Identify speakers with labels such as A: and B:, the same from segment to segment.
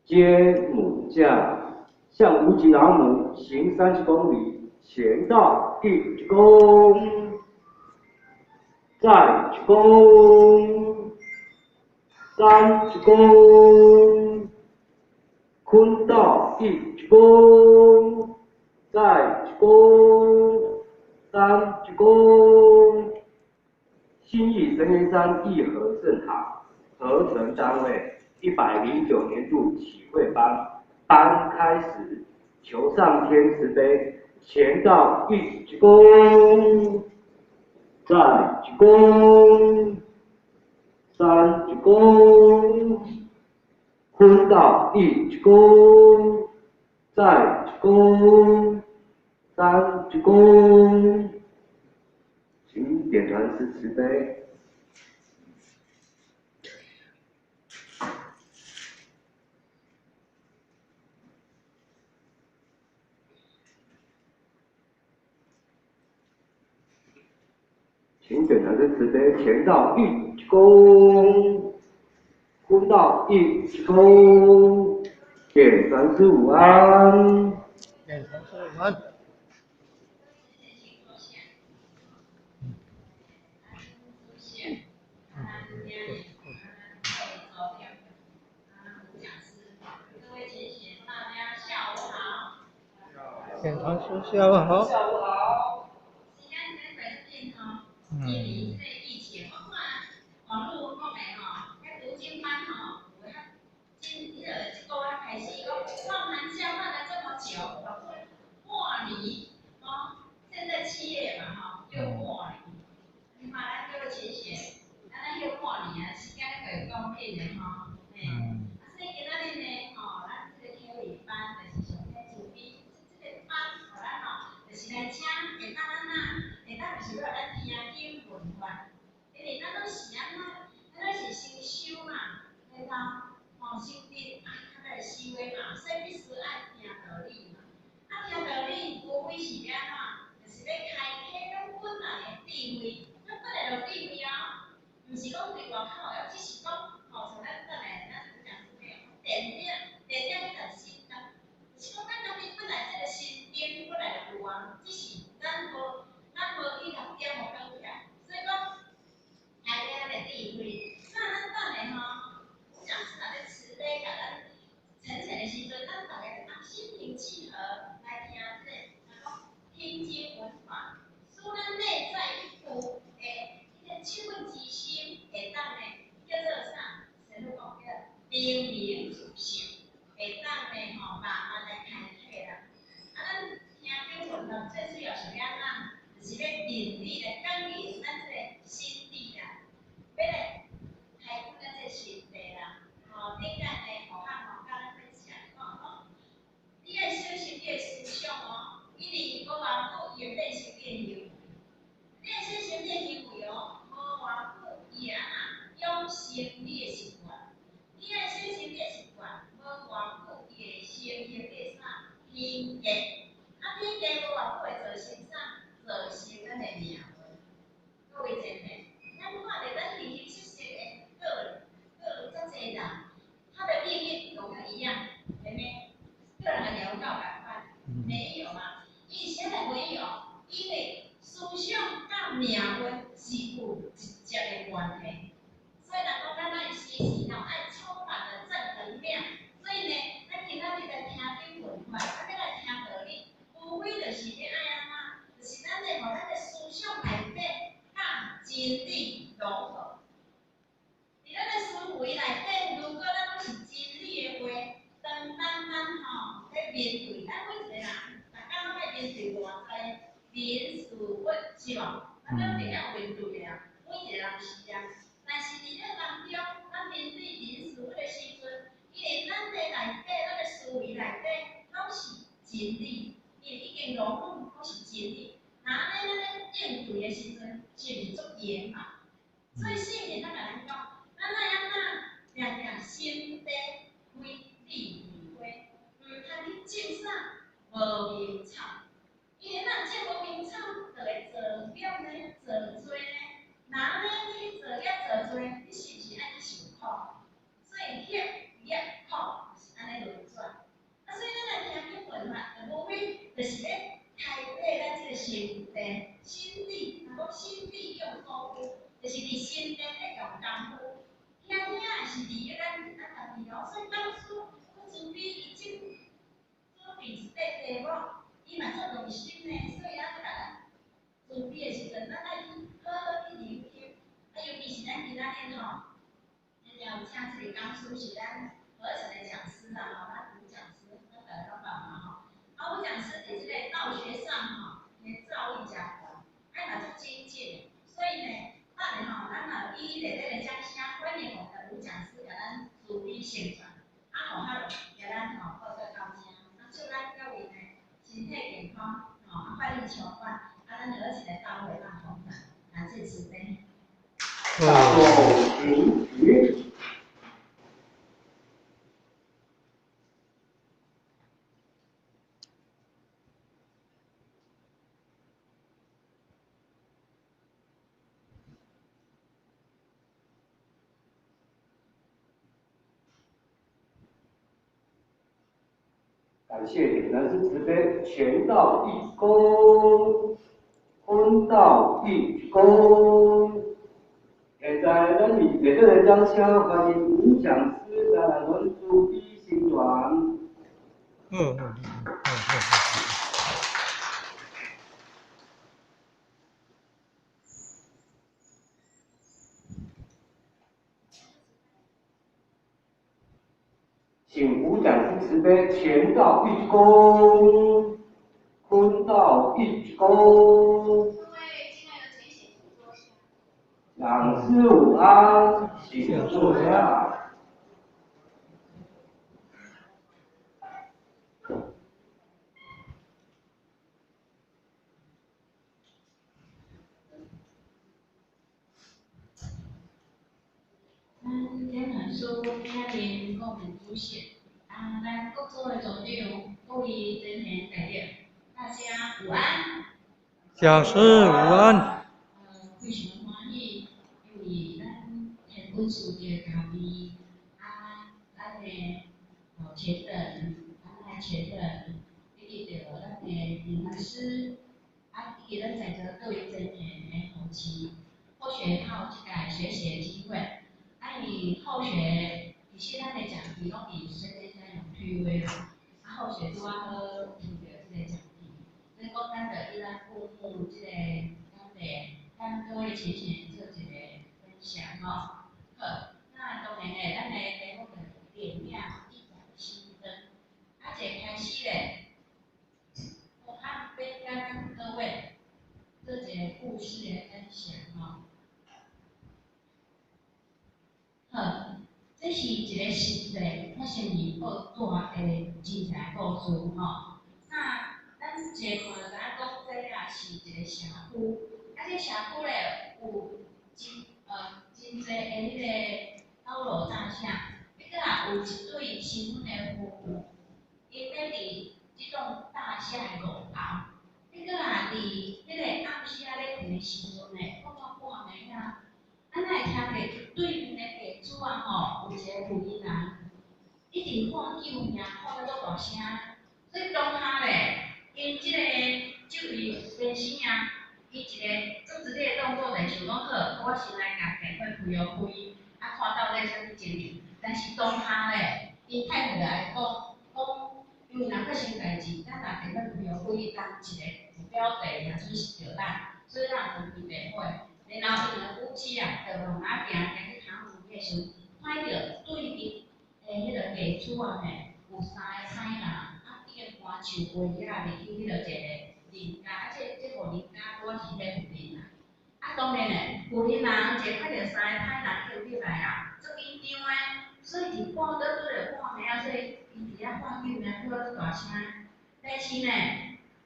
A: 接母将，向无极老母行30公里，前到1公，再1公，3公，坤道1公，再1公，3公。新义神岩山义和圣堂合成单位109年度启会班开始，求上天慈悲，前到1公，再1公，3公，坤到1公，再1公，3公。请点传师慈悲。请点传师慈悲，前到1公，坤到1公，点传师午安。
B: 点传师午安。点传师下午好。下午好。
C: 网络方面吼，迄读经班吼，有遐一个月开始讲放寒假放了这么久，半年哦，现在7月嘛吼，又半年，你看咱叫学学，咱又半年啊，时间咧过紧的吼，所以今仔日呢吼，咱这个口语班就是上天主义，这个班互咱吼，就是来请会当咱会当就是要咱听经文法。因为咱拢是安怎，咱拢是先修嘛，来到修德啊，咱来修的嘛，所以必须爱听道理嘛。啊，听道理无非是要安怎，就是要开启咱本来的智慧，咱本来就智慧啊，毋是讲对外口的，只是讲像咱本来咱有讲什么电影迄个心啊，就是讲咱家己本来这个心境本来就有啊，只是咱无去互点互讲起来，所以讲。开启咱的智慧，那咱等下吼，有讲师若咧慈悲甲咱呈现的时阵，咱大家就当心平气和来听这个听经闻法，使咱内在一股迄个七分之心会当呢叫做啥？神父讲叫灵灵属性，会当呢吼慢慢来开启啦。啊，咱听经闻法最主要是要安怎？就是要定力来感应咱这个心地啦。要来开发咱这心地啦，顶间呢，互甲咱分享讲，你爱小心你的思想哦，因为无偌久伊会变成你的行为，你爱小心你的行为哦，无偌久伊会安怎养成你的习惯，你爱小心你的习惯，无偌久伊会成迄个啥品格，啊品格无偌久会造成啥？造成咱的命运，各位姐妹。咱看着咱形形色色的各遮济人，他的命运有没有一样？妹妹，个人的聊到百万，没有啊？以前的没有，因为思想甲命运是有直接的关系。所以讲咱爱时时吼爱充满了正能量。所以呢，咱今仔日来听经文法，咱要来听道理，无非就是要爱安怎？就是咱的咱的思想内底。真理融合，伫咱的思维内底，如果咱拢是真理的话，当咱吼在面对咱每一个人，大家拢爱面对偌济人事物，是无？咱拢一定要面对啊，每一个人是啊。但是伫这当中，咱面对人事物的时阵，因为咱的内底，咱的思维内底拢是真理，因为已经融入拢是真理。那安尼咱咧应对的时阵，是毋是足严嘛？所以圣贤咱甲咱讲，咱爱安怎常常心地开智慧花，通去种啥无明草，因为咱种无明草，就会造了呢，造出是伫迄咱家己哦，所以当初慈悲已经做比是在地无，伊嘛做用心呢，所以咱甲咱慈悲的时阵，咱爱好好去聆听。尤其是咱今仔日吼，咱有请一个讲师是咱合成的讲师啦，吼，咱吴讲师，咱大家讲嘛吼。啊，吴讲师伫即个道学上吼，伊造诣加高，爱嘛足精进，所以呢，等下吼，咱嘛以内底的掌声欢迎我们的吴讲师甲咱慈悲宣传，啊，吼较甲咱吼报个高声，啊，祝咱各位呢身体健康，吼，啊，快乐长远，啊，咱就一个道会咱同在，感谢慈悲。
A: 大众平局。感谢点燃是慈悲，全道一躬，坤道一躬。现在咱面对的掌声，欢迎吴讲师带来文殊一心团。请吴讲师慈悲，全道一躬，坤道一躬。两师午安，请坐下。
C: 天南书今日我们主席咱各组的组长各位真贤代表，大家午安。
B: 讲师午安。
C: 非常欢喜，因为咱天本书的教义咱的前人，咱的前人，以及着咱的林老师，以及咱在座各位真贤的同期，或许好一个学习的机会。伊后学，其实咱的讲题拢以身边在用趣味啦，后学拄好听到即个讲题，所以讲咱着以咱父母即个咱各位前贤做一个分享吼。好，那当然咧，咱的题目着点亮一盏心灯。一开始咧，我较要甲各位做一个故事的分享吼。好，这是一个实际发生于大的真实故事吼。那咱一个看就知影讲，这也是一个社区。这社区咧有真侪的迄个高楼大厦，迄个有一对新婚的夫妇，因咧伫即栋大厦的楼头，迄个伫迄个暗时咧困的时阵咧，到半暝啊。咱会听着对面的地主吼，有一个妇人，一直喊救命，喊到足大声，所以当下咧，因即个这位先生伊一个做直接动作，就是想讲好，我先来甲电话开开，看到底啥物情形。但是当下咧，因太太来讲，因为若发生代志，咱若电话开当一个目标地，也就是着咱，所以咱有开电话。然后因为夫妻就慢慢行去窗户迄时，看到对面迄个地主有三个歹人，已经搬树柜入去迄个一个人家，这户人家拄是迄个妇人当然咧，妇人一看到三个歹人入来足紧张的，所以伫半倒对着半暝所以伊伫遐喊救命，叫到大声。但是呢，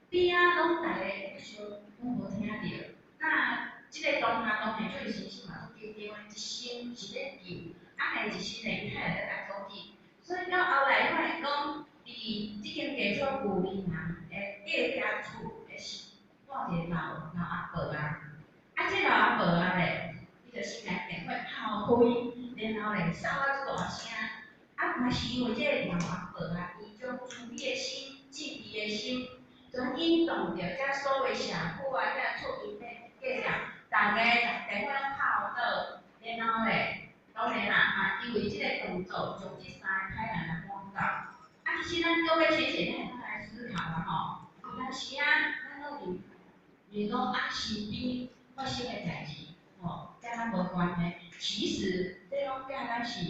C: 边拢大家互相拢无听到，那。即个当下做伊先生嘛足紧张的，一心是咧救，另一心咧伊太太在甲阻止，所以到后来发现讲，伫即间地主妇人的隔壁厝是住一个老阿伯即老阿伯咧，伊就先来电话敲开，然后咧扫啊足大声，嘛是因为即个老阿伯伊种慈悲的心、敬意的心，就引动着遮所有社区遮厝边隔壁。大家电话拢敲倒，然后咧，当然啦，因为即个构，将这三个派来帮到。其实咱各位浅浅咱来思考啦吼，有当时咱拢是讲身边发生的代志，甲咱无关系，其实这种甲咱是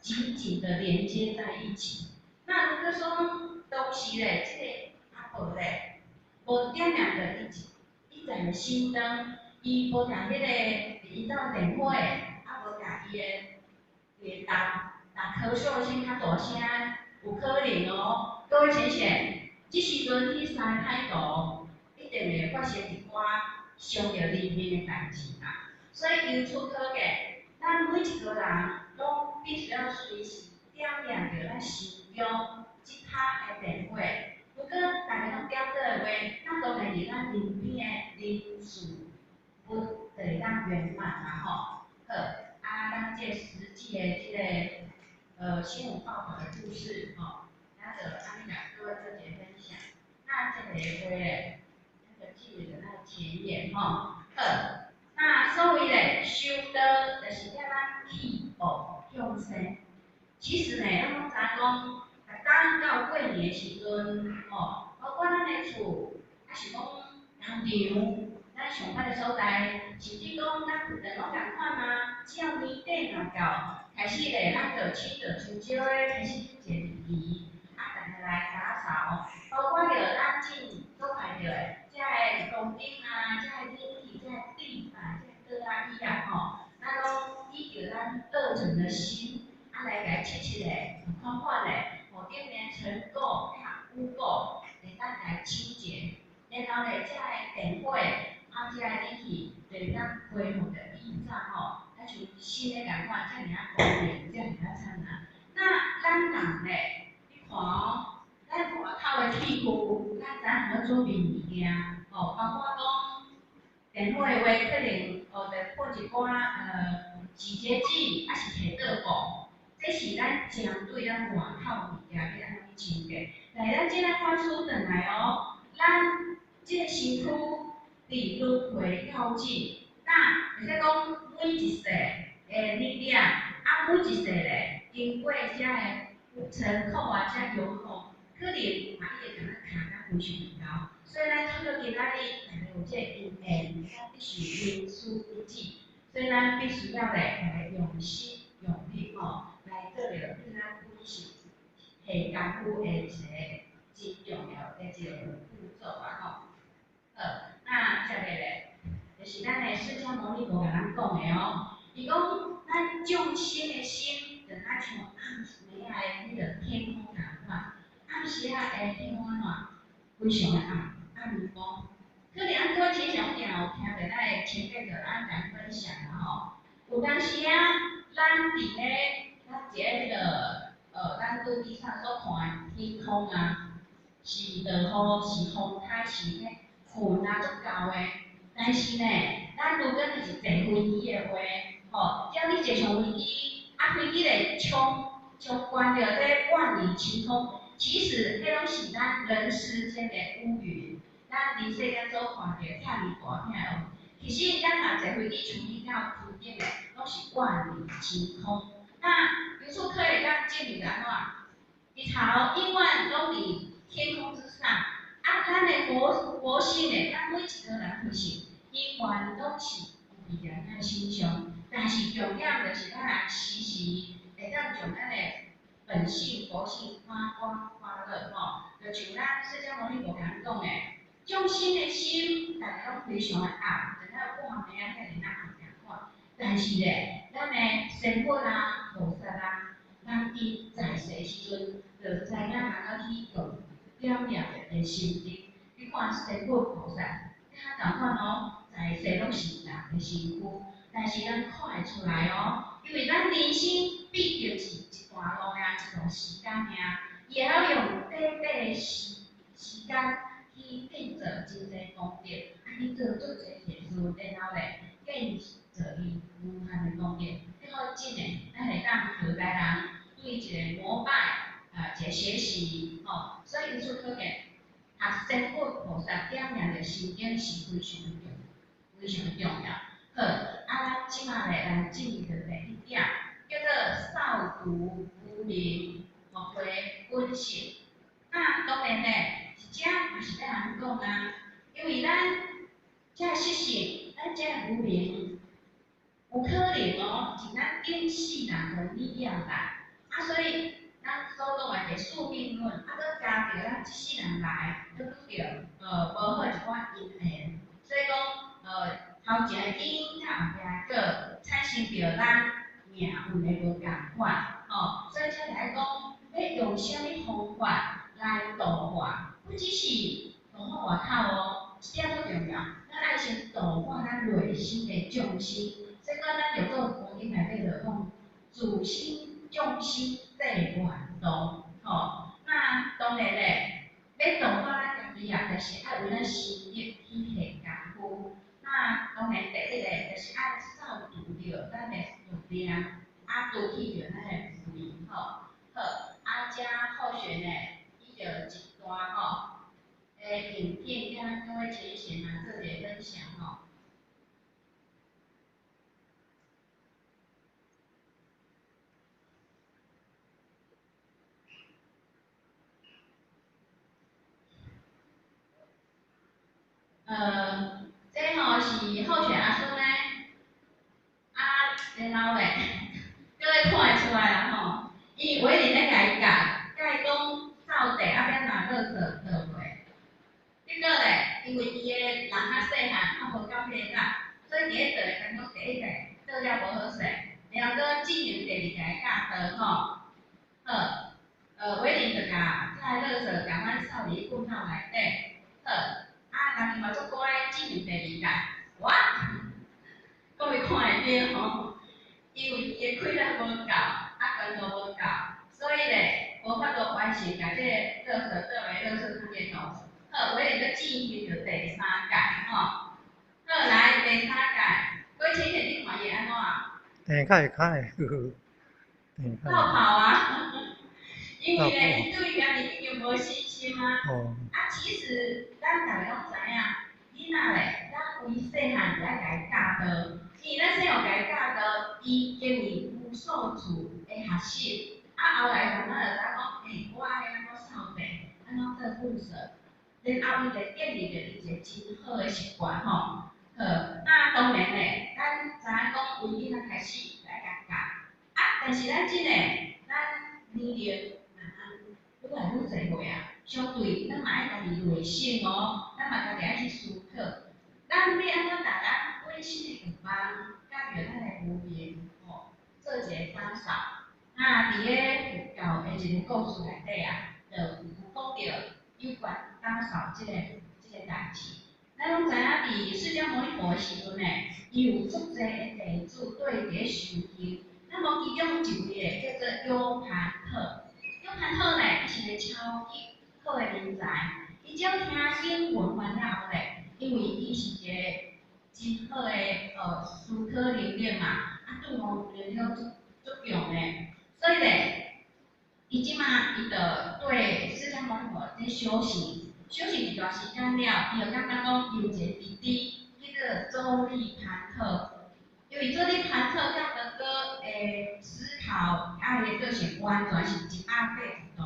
C: 紧紧的连接在一起。那如果说当时咧，这个阿婆咧，无点亮的一盏心灯，伊无定迄个伊到电火，无定伊打咳嗽声较大声，有可能哦。各位浅浅，这时阵迄三歹徒一定会发生一寡伤着人命的代志啦。所以由此可见，咱每一个人拢必须要随时点亮着咱心中一拍的电火。如果大家拢点到的话，那当然是咱人边的人事不就会当圆满啦吼。好，咱这实际的新闻报道的故事咱就安尼甲各位做一个分享。那这个话咧，咱就进入咱前言好，那所谓咧修道，就是叫咱去恶向善。其实呢，咱拢知讲，逐工到过年的时阵，包括咱的厝，还是讲工场，咱上班的所在，甚至讲咱附近拢共款啊。只要年底若到，开始咧，咱就请着除少的开始去坐鱼，大家来打扫，包括着咱进所看着的，遮个房顶啊，遮个冷气，遮个地板，遮个桌椅啊，咱拢依着咱热忱的心，来甲切切咧，款款咧，顶面尘垢、污垢，会当来清洁。然后咧，遮个电火，遮个冷气，就当恢复着以前咱像新的共款，遮尔方便，遮尔灿烂。那咱人咧，你看咱外口的器具，咱知影做面物件，包括讲电火的话，可能着喷一寡洗洁剂，还是摕倒布，这是咱针对咱外口物件要安怎清洁。但是咱即个反思转来咱即个身躯离轮回要紧，那会使讲每一世的力量，每一世咧经过遮个尘苦遮有苦，可能伊会甲咱卡甲非常高。所以咱透过今仔日，大家有这因缘，咱必须言书一致。所以咱必须要来用心用力来做着咱本身下功夫的一个真重要的一个步骤那接下来就是咱的释迦牟尼佛甲咱讲的伊讲咱众生的心，就像暗时的迄个天空共款，暗时的天空非常的暗如讲。可能各位亲像定有听着咱的前辈着咱分享有当时咱伫咧咱一个咱桌机上所看天空是落雨，是风台，是迄云足够的。但是呢，咱如果你是坐飞机的话，只要你坐上飞机，飞机咧冲关着这万里晴空，其实迄拢是咱人世间的乌云。咱伫世间所看着遐尔大片其实咱若坐飞机出去到附近咧，拢是万里晴空。那由此可以咱证明安怎？日头永远拢伫天空之上，咱的佛性咧，咱每一个人其实永远拢是有伫咱心上，但是重要就是咱时时会当将咱的本性佛性发光发热就像咱释迦牟尼佛甲咱讲的，众生的心，大家拢非常的暗，就像半暝遐尔暗共款。但是咧，咱的仙佛菩萨咱伫在世时阵，就知影安怎去用点亮的心智。你看仙佛菩萨，咱共款在世拢是人的身躯，但是咱看会出来因为咱人生毕竟是一段路一段时间伊会晓用短的时间去建造真侪功德，去做足侪善事，然后咧建造伊无限的功德。这好真诶，咱会当学台人对一个膜拜一个学习所以由此可见，学仙佛菩萨点亮着心境是非常重要，非常重要。好，咱即马咧来进入着第一点，叫做少除无明，回本性。那当然咧，这嘛是要人讲啊，因为咱这实性，咱这无明，有可能哦，是咱今世人的力量啦。啊，所以咱所讲的个宿命论，搁加着咱即世人来，搁拄着无好一寡因缘，所以讲头前的因，甲后壁果产生着咱命运的无共款，所以才来讲要用啥物方法来度化，不只是度化外口哦，一点都重要，咱爱先度化咱内心的众生。所以讲，咱有做观经内底就讲，自心众生在愿度，那当然咧，要度化咱家己啊，就是爱为咱心力去下功夫。那当然第一个就是爱扫除掉咱的业量，啊除去掉咱的负面，好，遮后续呢，伊就一段影片，甲各位前贤啊做一个分享吼。这吼是候选阿孙呢，然后咧，各位看会出来啦吼，伊为恁咧甲伊教，甲伊讲扫地啊免拿垃圾倒落，结果咧，因为伊个人较细汉，啊无够体力，所以伫咧倒的当中第一个倒了无好势，然后搁进行第二个教导吼，为恁就甲这垃圾共阮扫伫棍头内底，人伊嘛足乖，进行第二届，哇！各位看会到吼，因为伊的气力无够，强度无够，所以咧无法度完成甲这个垃圾倒来垃圾桶里头。为了进行着第三届吼，来第三届，各位请请你看伊安怎？
B: 开，
C: 绕跑啊！因为咧，伊对家己已经无信心啊。其实咱大家拢知影，囡仔咧，咱为细汉就爱甲伊教导，因为咱细汉甲伊教导，伊经历无数次的学习，后来慢慢就知讲，我爱安怎扫地，安怎做垃圾，然后伊就建立着伊一个真好的习惯吼。那当然咧，咱知影讲为囡仔开始来甲教，但是咱真诶，咱年龄愈来愈侪岁啊。相对，咱嘛爱家己内省哦，咱嘛家己爱去思考，咱要安怎达咱本身的欲望，甲着咱的无明做一个打扫。那伫咧佛教的一个故事内底啊，就有讲到有关打扫这个代志。咱拢知影，伫释迦牟尼佛的时阵呢，伊有足侪的弟子对伫咧修行，那么其中一位叫做优盘特。优盘特呢，伊是个超级好的人才，伊只要听经闻完了后咧，因为伊是一个真好的思考能力嘛，对悟能力足强的，所以咧，伊即马伊就对释迦牟尼佛在修行一段时间了，伊就感觉讲有一个弟弟叫做周利盘特，因为周利盘特甲哥哥的思考，伊的个性完全是180度，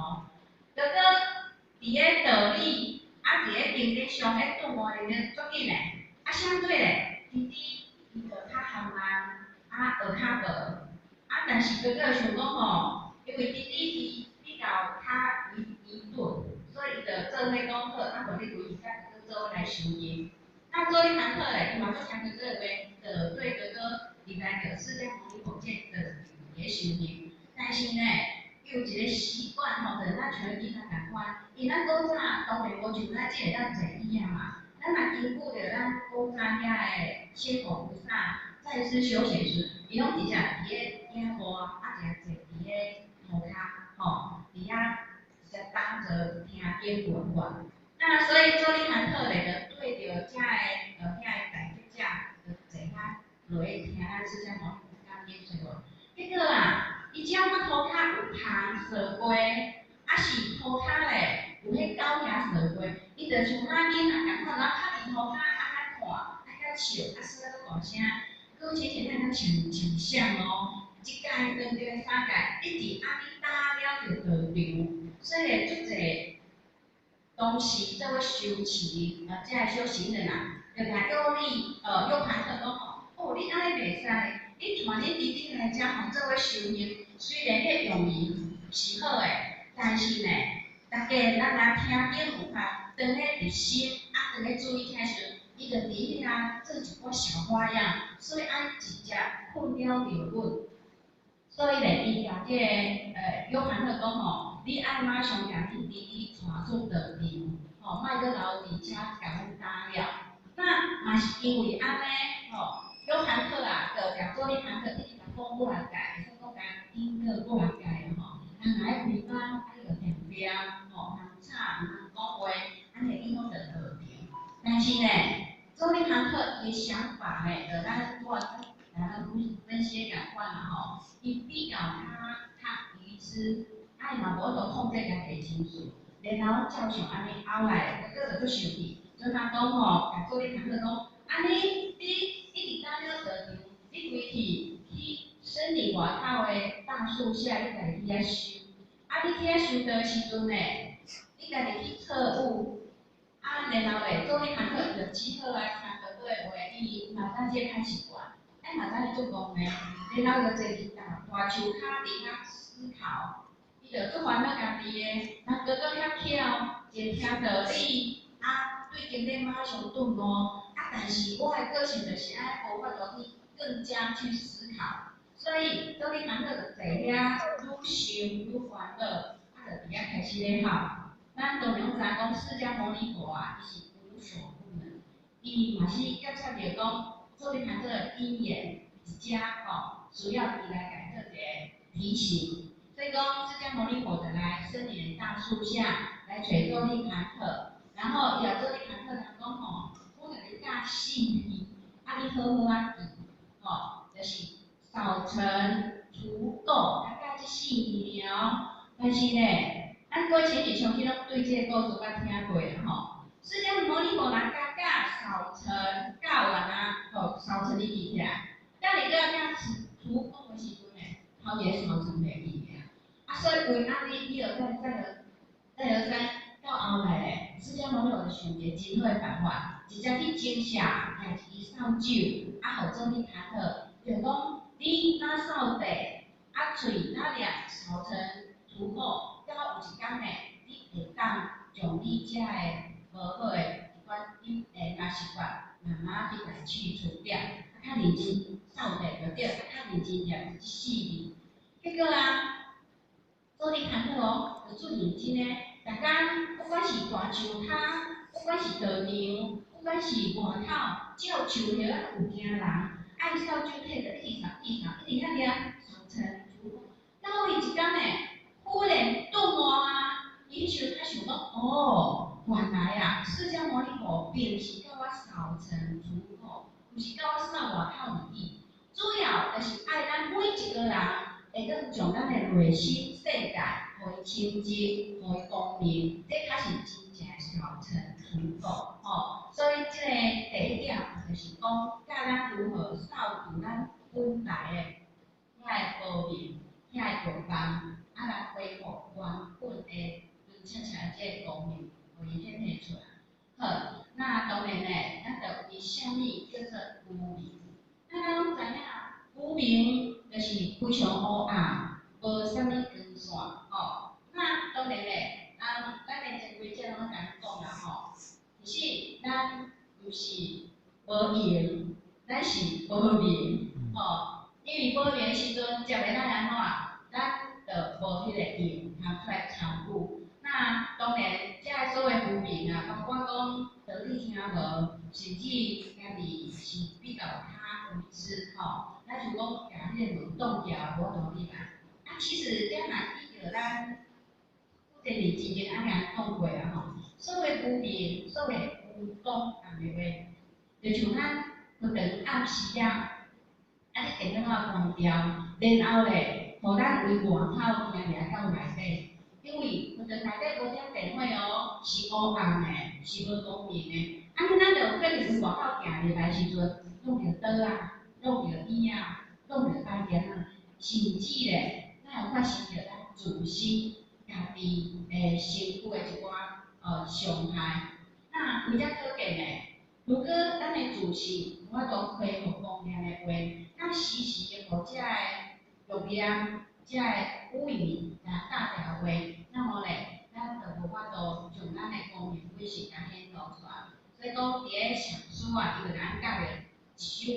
C: 哥哥。伫咧道理，伫咧经济上咧顿悟能力足紧诶，相对咧，弟弟伊就较含慢，学较无，但是哥哥想讲吼，因为弟弟伊比较较愚钝，所以伊就做伙讲好，无你规甲哥哥做伙来修行。那做哩堂课咧，伊嘛做听哥哥的话，就对哥哥离开着释迦牟尼佛这个咧修行，但是呢。有一个习惯吼，就是咱像囡仔共款，因咱古早当然无像咱即个咱坐椅啊嘛，咱若经过着咱古早遐个仙佛菩萨在世修行时，伊拢直接伫咧顶座，直接坐伫咧涂骹，伫遐直接当着听经闻法。那所以做哩蛮特咧，就对着遮个遐个大吉者，就坐遐落去听咱释迦牟尼佛讲经说无。结果伊只要我涂骹有虫扫过，是涂骹咧有迄狗牙扫过，伊就像咱囡仔共款，较伫涂骹较看，较笑，说啊大声，搁且咱较像像哦。一届、两届、三届，一直东西做伙修持，即个修行人啊，就甲约翰特讲吼，哦，你安尼袂使，你传恁弟弟来遮吼做伙修行，虽然迄用意是好诶，但是呢，大家咱来听经有法，当咧伫心，当咧注意听时，伊就伫遐做一个小花样，所以按直接困了着阮。所以咧，伊甲即个约翰特讲吼，你爱马上甲恁弟弟带出道场，吼，莫搁留伫遮甲阮打扰。那嘛是因为安尼，吼，约翰特啊，就甲做约翰特一直甲讲过来改，说讲甲因个过来改吼，人来开班，啊你就定定，吼，人吵，人讲话，安尼影响着道场。但是呢，做约翰特伊想法呢，就咱我分析共款啦吼。伊比较较愚痴，啊伊嘛无法度控制家己情绪，然后照常安尼后来，个就生气，就他讲吼，甲做你堂课讲，安尼你一直到了道场，你规去森林外口的大树下，你家己去遐修，啊你去遐修的时阵呢，你家己去测舞，啊然后咧做你堂课就只好来听到对话，伊马上就开始管。马上就讲咧，然后就坐伫大树骹伫遐思考，伊就做烦恼家己诶，人哥哥遐巧，一听道理，啊，对经典马上顿悟，啊，但是我诶个性就是爱无法度去更加去思考，所以做你堂课就坐遐愈想愈烦恼，啊，就伫遐开始咧học。咱当然知讲释迦牟尼佛啊，伊是无所不能，伊嘛是检测着讲。做你谈这个因缘一家吼，主要伊来改这个提醒，所以讲释迦牟尼佛就来森林大树下来找做你谈课，然后要做你谈课，人讲吼，我甲你教信义，啊你好好啊记，吼，就是扫尘除垢，来教这信义了。但是呢，咱过前日上去拢对这个故事捌听过啦吼。释迦牟尼佛来教扫尘教完啊，吼扫尘你记起来，当你要教除垢的时阵呢，头一个扫尘袂记起来，啊所以为安尼一而再而三，到后来咧，释迦牟尼佛就想一个真好的办法，直接去种下家己扫帚，啊互做你谈好，就讲你若扫地，啊喙若掠扫尘除垢，到有一天呢，你会当将你遮个无好诶一款坏习惯，慢慢去来去除掉，较认真扫地就对，较认真念一世字。结果啊，做你看好哦，就做认真诶，逐工不管是大树骹，不管是道场，不管是外口，只要树叶有惊人，爱扫帚摕着一直扫，一直遐掠扫尘除垢。到伊一天呢，忽然顿悟啊，伊就开想讲，哦。原来啊，释迦牟尼佛并是教我扫尘除垢，毋是教我扫外口而已。主要就是爱咱每一个人会当将咱的内心世界，互伊清净，互伊光明，这才是真正的扫尘除垢。吼，所以这个第一点就是讲，教咱如何扫除咱本来的遐个无明、遐个过犯，啊来恢复原本的真正正这个光明。互伊显现出来。好，那当然呢，咱就以啥物叫做无明？咱拢知影，无明就是非常黑暗，无啥物光线，吼。那当然咧，咱的前几节拢甲讲啦吼，其实咱毋是无明，咱是无明，吼。因为无明的时阵，食袂咱安怎？咱就无迄个用，通出来参悟。那当然，遮所谓无明啊，包括讲道理听无，甚至家己是比较较无知吼。咱就讲家己个门挡掉，无道理啦。啊，其实遮若依着咱古典里之前安尼讲过啊吼。所谓无明，所谓无讲安尼话，就像咱不等暗时啊，啊你电灯啊关掉，然后咧，互咱为外口听掠到内底。因为我哋内底无点电火哦，是黑暗的，是无光明的。啊，咱就可能为外口行入来时阵，弄着刀啊，弄着椅啊，弄着台电啊，甚至咧，咱有发生着咱自身家己诶身躯的一寡上害。那为遮可见诶，如果咱诶自信有法度恢复光亮诶话，咱时时诶互遮诶录音、遮诶语言来教条话，那么咧，咱就无法度将咱诶光明本性甲显露出来。所以讲，伫咧上书啊，伊就甲咱教了一首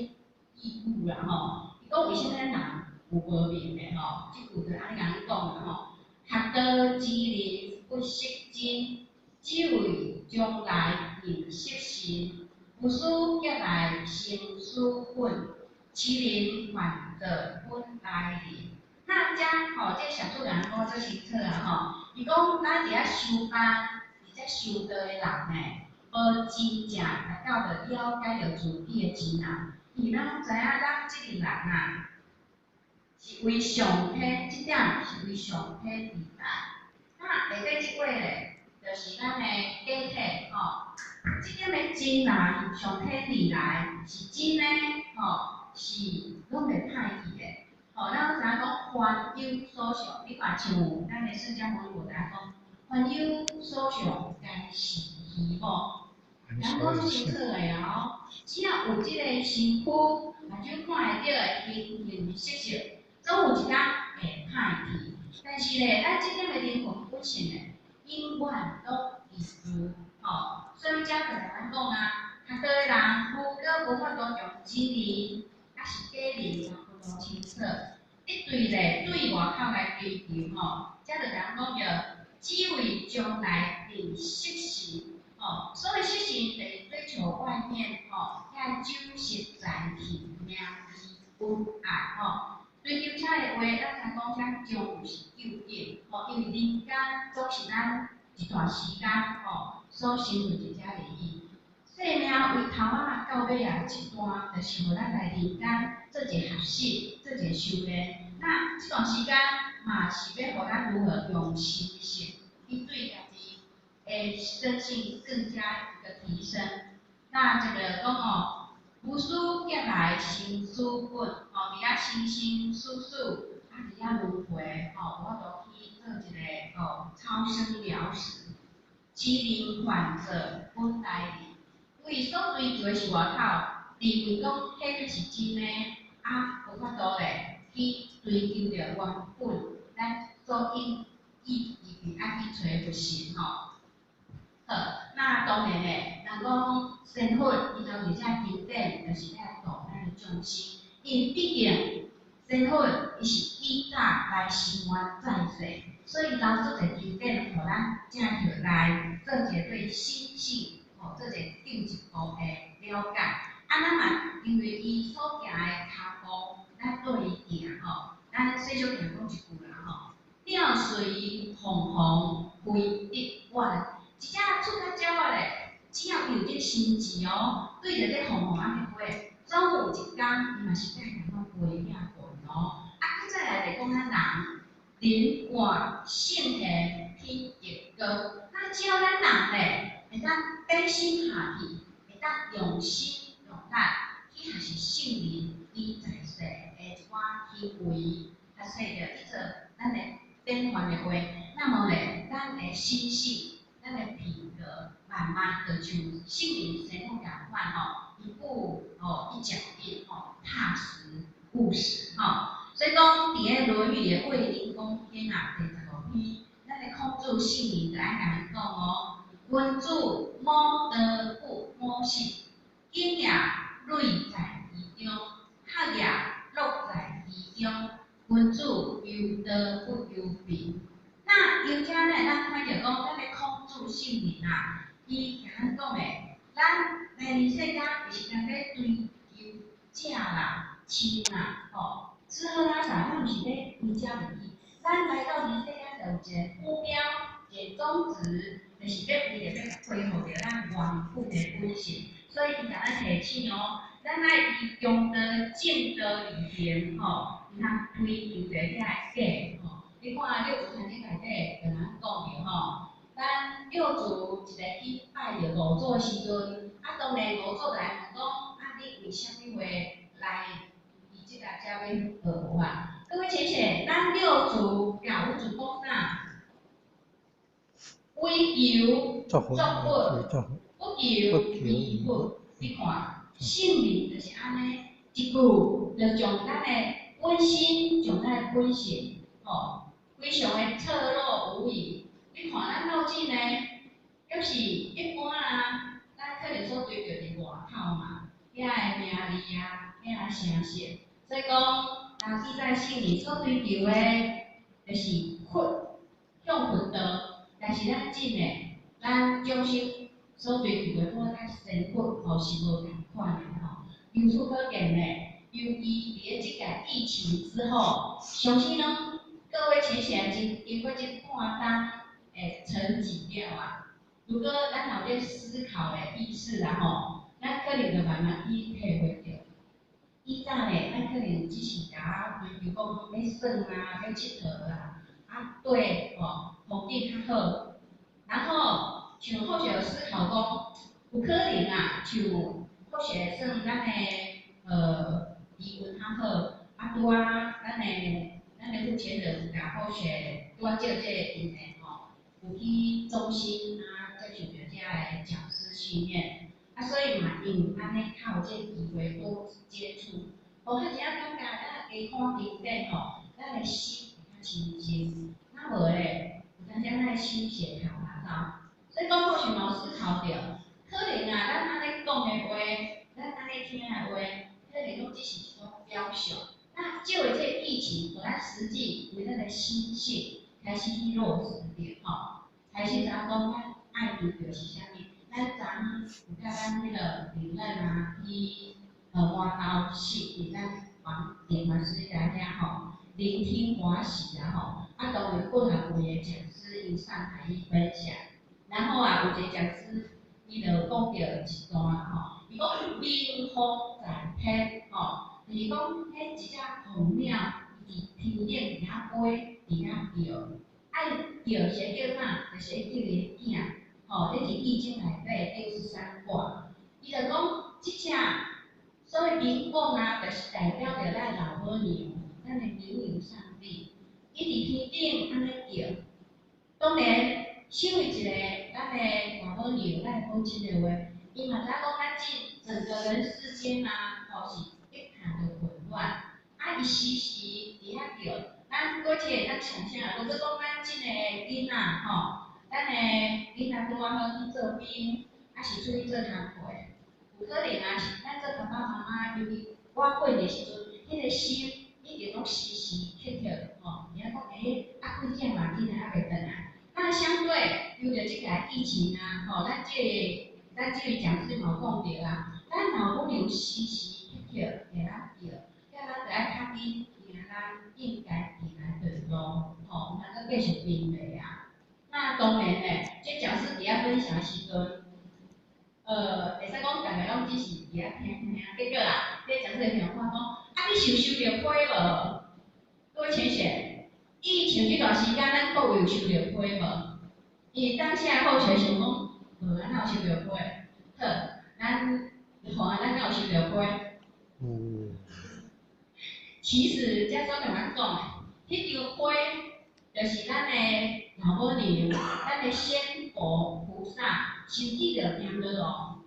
C: 义语啦吼。伊讲为啥咱人有无明诶吼？即句就安尼甲咱讲啦吼。学道之人不识真，只为将来认识神。不思逆来生思本，其人反者本来灵。那遮吼，这上主甲咱讲做清楚啊吼。伊讲咱伫遐修班，伫遮修道诶人呢，无真正达到着了解着自己诶真人。伊咱知影咱即个人啊，是为上天，即点是为上天而来。那下底即句咧，就是咱诶假体吼。即点诶真人，上天而来是真诶吼，是拢袂歹去诶。吼，咱知影讲凡有所想，你看像咱诶释迦牟尼佛在讲，凡有所想，皆是虚妄。咱讲足清楚诶哦，只要有即个身躯，目睭看会到诶形形色色，总有一天会歹去。但是咧，咱即点诶灵魂本身咧，永远都记住吼。所以遮就甲咱讲啊，学道诶人如果无法度将真理还是假理分得清楚，一对咧对外口来追求吼，遮就甲咱讲着，只为将来认识神。哦，所谓修行就是追求外面遐酒色财气、名利、恩爱追求遮个话，咱才讲遮终是究竟因为人间总是咱一段时间所生存一遮利益。生命为头啊到尾啊一段，就是互咱来人间做一个学习，做一个修炼。那这段时间嘛是要互咱如何用心性去对家己诶身性更加一个提升。那这个讲无思逆来生思本伫遐生生死死，伫遐轮回我都去做一个超生了死。其灵反者本来灵，因为所追求的是外口，认为讲迄个是真诶，无法度咧去追求着原本咱所应意义去找佛神好，那当然咧，人讲身份，伊就是遮经典，就是要度咱诶众生，因为毕竟身份伊是以早来生活在世，所以当做一经典，互咱正着来做一个对心性做一个进一步诶了解。咱嘛，因为伊所行诶骹步，咱对伊行咱细小人讲一句啦鸟随凤凰飞得远。一只出较鸟仔咧，只要有这心智对着这凤凰安尼飞，总有一天伊嘛是会甲咱飞遐远佮再来就讲咱人，人寒性寒天亦高，那只要咱人咧会当悲心下去，会当用心用力去学习圣人伊在世诶一寡行为，学习着迄个咱诶典范诶话，那么咧咱诶心性。咱的品格慢慢的像圣人生活共款一步一脚印踏实务实所以讲，伫个《论语》的卫灵公篇啊，第15篇，咱的孔子圣人就爱甲咱讲君子莫得不莫信，经也锐在其中，学也乐在其中，君子有德不由病。那由遮呢，咱看着讲，咱的孔子圣人啊，伊甲咱讲诶，咱来人世间就是干要追求正啦、亲啦，之后咱毋是要为遮利益，咱来到人世间就有一个目标、一个宗旨，就是要为着要恢复着咱原本的本性。所以伊甲咱提醒咱爱以用德、见德履行，你通追求着遐假你看六祖坛经内底跟咱讲着咱六祖一个去拜着五祖时阵，当然五祖来问讲，你为虾米会来伊即个遮要学佛啊？各位请写，咱六祖甲五祖讲啥？为求
B: 作佛是作佛，
C: 不求于物，你看，圣灵就是安尼，一句就将咱的本心，将咱的本性，非常的侧漏无遗。你看咱脑筋呢，要是一般啊，咱可能所追求伫外口嘛，遐个名利啊，遐个声势，所以讲，大自在圣灵所追求的，就是佛，向佛道，但是咱真诶，咱众生所追求的，我咱生活是无共款的吼。由此可见咧，尤其伫即个疫情之后，相信呢，各位前贤经过即半当诶成绩了啊。如果咱有咧思考的意识啦吼，咱可能就慢慢去体会着。以前咧，咱可能只是甲追求讲要耍啊，要佚佗啊，对环境较好。然后像或许思考讲，有可能啊，像或许算咱的离婚较好，拄啊，咱的目前人甲或许拄啊借这个因的有去中心啊，接受着遮个讲师训练，所以嘛，因安尼较有这机会多接触，较一仔感觉咱加看顶顶咱的心会较清净，无咧，有当时咱的心血头走。所以讲，或许嘛有思考着，可能啊，咱安尼讲的话，咱安尼听的话，可能拢只是一种表象。那借为这疫情，咱实际为咱的心性开始去落实着开始知影讲咱爱做就是啥物，咱昨有甲咱迄个灵人啊去换刀式，伫咱电话师在遐聆听欢喜啊当然过来有个讲师因上台去分享。然后啊，有一个讲师，伊就讲到一段伊讲冰封在天就是讲迄一只红鸟伫天顶伫遐飞，伫遐叫，叫是叫啥？就是叫伊囝，这是易经内底63卦，伊就讲即只，所谓冰封啊，就是代表着咱老母娘，咱的明灵上帝，伊伫天顶安尼叫，当然。身为一个咱的老母娘，咱的母亲的话，伊嘛知影讲咱整个人世间啊，是一团的混乱。伊时时伫遐叫，咱过去咱想象，如果讲咱即个囡仔咱的囡仔拄啊好去做兵，是出去做工课，有可能啊是咱做爸爸妈妈，尤其我过的时阵，迄个心一直拢时时刻刻你讲几点嘛囡仔袂转来。那相对，由着即个疫情啊，咱即个讲师嘛讲着啊，咱老母娘时时刻刻会咱叫，叫咱在较紧，行咱应该行来的路，毋通阁继续冰袂啊。那当然咧，即讲师伫遐分享时阵，会使讲大家拢只是伫遐听，结果啦，即讲师会讲你受着亏无？各位浅显。疫情这段时间，咱各位有受着亏无？伊当下或许想讲，咱哪有受着亏？好，咱哪有受着亏？其实这怎样讲诶？迄张亏就是咱的老母娘，咱的仙佛菩萨，甚至着念落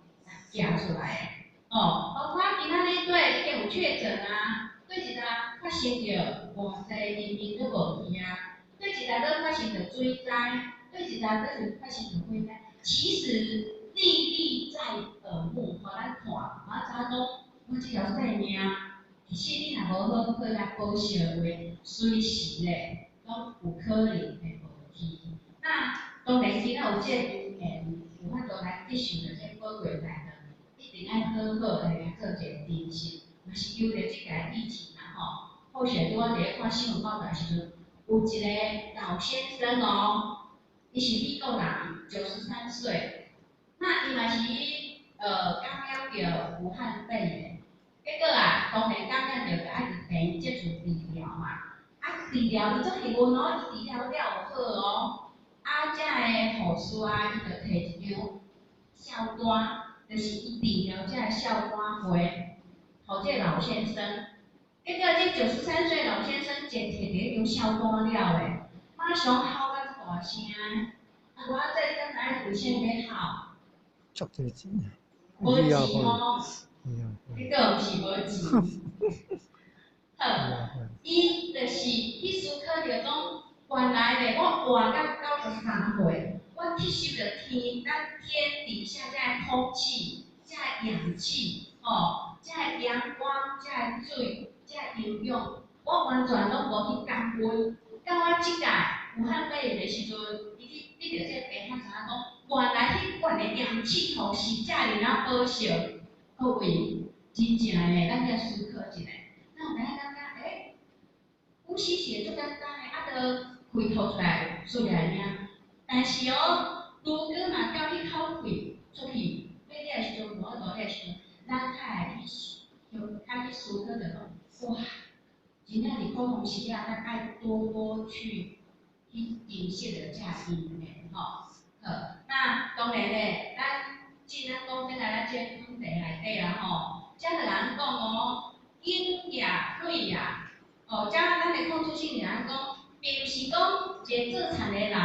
C: 寄出来诶。包括今仔日对已经有确诊啊。对一个发生着偌济人民都无去啊，对一个都发生着水灾，对一个都是发生着火灾。其实历历在耳目，互咱看，我知影讲，我这条生命，其实你若无好好来保守的话，随时咧，拢有可能会无去。那当然，今仔有这个经验，有法度来接受着这宝贵内容，一定爱好好来做一个珍惜。嘛是由着即个疫情啊或许拄仔伫看新闻报道时阵，有一个老先生伊是美国人，93岁，那伊嘛是感染着武汉肺炎，结果啊，当然感染着就爱伫病院接受治疗嘛，治疗伊足幸运伊治疗了有好遮个护士啊，伊就摕一张孝单，就是伊治疗遮个孝单会。这个老先生，结果这93岁老先生摕一张孝单了马上吼甲大声，我这跟咱有些美好，
B: 足多钱，
C: 无
B: 以后
C: 钱哦，
B: 以后
C: 你个毋是无钱。好，伊就是迄思考着讲，原来咧，我活到93岁，我吸收着天底下这空气、这氧气，这阳光、这水、这营养，我完全拢无去感恩。到我即届武汉肺炎的时阵，你着这病较知影讲，原来迄罐的氧气头是遮尔啊保守。各位，真正诶，咱要思考一下，咱有影感觉，呼吸是足简单诶，着开吐出来，出来尔。但是如果若到迄口气出去，飞的时阵，无落的时阵，咱较会去思考着讲，哇！真正是高峰时啊，咱爱多去认识着遮因诶，那当然咧，既然讲进来咱这问题内底啦遮个人讲阴呀、瑞呀，遮咱的控制性人讲，并不是讲一个做产的人，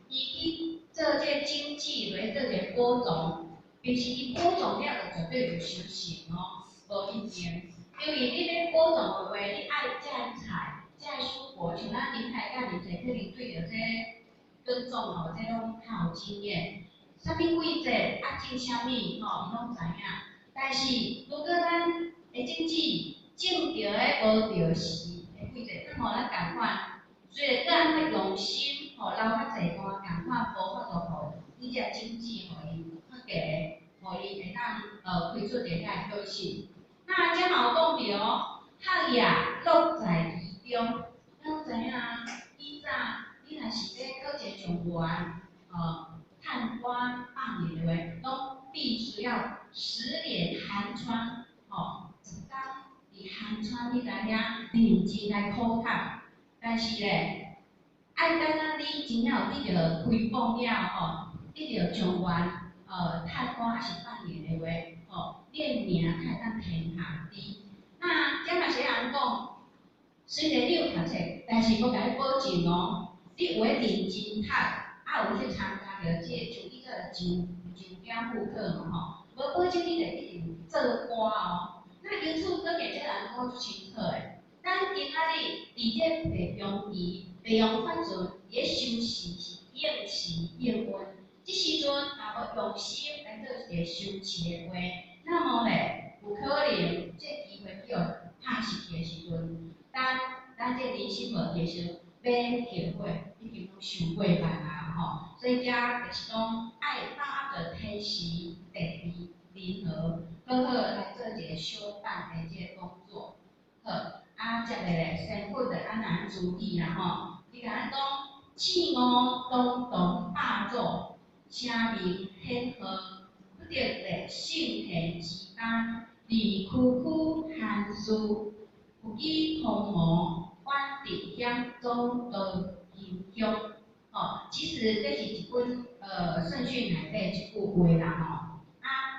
C: 伊去做这经济来做一个播种，并是伊播种了就绝对有收成无一定。因为你要播种的话，你爱遮菜、遮蔬果，像咱林海甲林姐可能对着这耕种这拢较有经验。啥物季节种啥物伊拢知影。但是如果咱的经济种着无着时的季节，那么咱共款，虽然咱较用心，留较济单，共款无法度互你只经济互伊较低，互伊会当开出一个效性。那遮嘛有讲着，学业乐在其中。咱知影，以早你若是要考一个状元，探花放眼的话，拢必须要10年寒窗，一工伫寒窗你知影认真来考读。但是咧，爱等啊你真正有得着开放了得着状元，探花还是放眼的话，你的名才会当天下知。那遮嘛是人讲，虽然你有读册，但是我甲你保证你有诶认真读，有去参加着即个像你做上表副课无保证你就一定做官那由此可见，这人讲足清楚诶。咱今仔日伫这地中期，利用法阵伊咧修持应持应运，即时阵若无用心来做一个修持诶话，那么咧有可能这机会叫拍失去诶时阵，咱这人生无提升，要体会已经拢受过万啊所以遮就是讲爱把握着天时地利人和，好好来做一个修办的这个工作。好，接下来先负责安难注意啦你甲咱讲，气东东霸座，声名显赫，不得咧圣贤之邦，离区寒暑，有意同谋，官地乡中的英雄。其实这是一本圣训内底一句话啦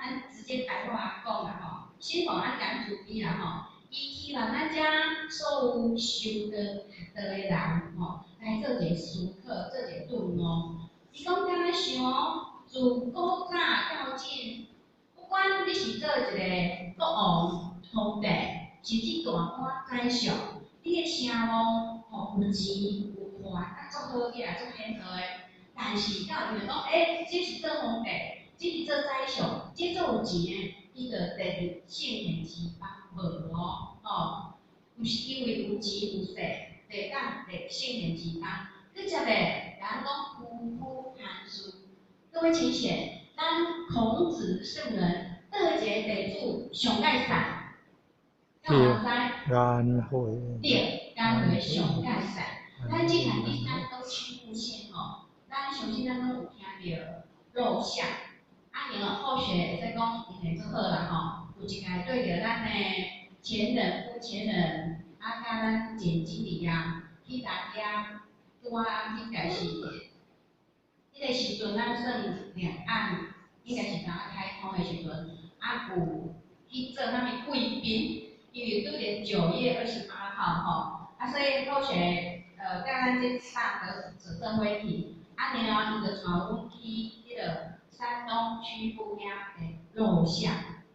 C: 咱直接白话讲啦先互咱讲注意啦伊希望咱遮所有修道的人来做一个思考，做一个顿悟。伊讲敢若想，自古早到今，不管你是做一个国王、皇帝，甚至大官宰相，你的声望有钱有权，足好起来，足显赫的。但是到有人讲，这是做皇帝，这是做宰相，这做有钱的，伊就第二圣贤之邦无不是因为有钱有势，就当得圣贤之邦。佮接咧，人讲夫寒暑，各位请选，咱孔子圣人二节地主上介善，有人知？
B: 颜回，
C: 对，颜回上介善。咱即项日咱都区分线咱相信咱拢有听到肉相，后学会使讲伊会做好啦有一届对着咱的前人、夫前人，甲咱前经理去大家应该是迄个时阵，咱算两岸应该是刚开通的时阵，有去做啥物贵宾，因为拄着9月28号所以后学甲咱这大的指政会议，啊，然后伊就带阮去迄个山东曲阜遐的肉巷，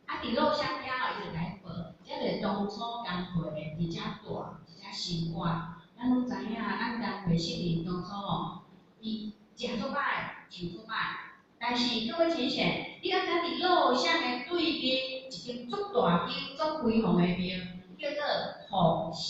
C: 啊，伫肉巷遐哦，伊就来报，这个当初工会伫遮大，一只新馆，咱拢知影，咱工会姓林当初哦，伊食足歹，住足歹。但是各位请选，你要知伫肉巷的对面一间足大间、足开放的庙，叫做红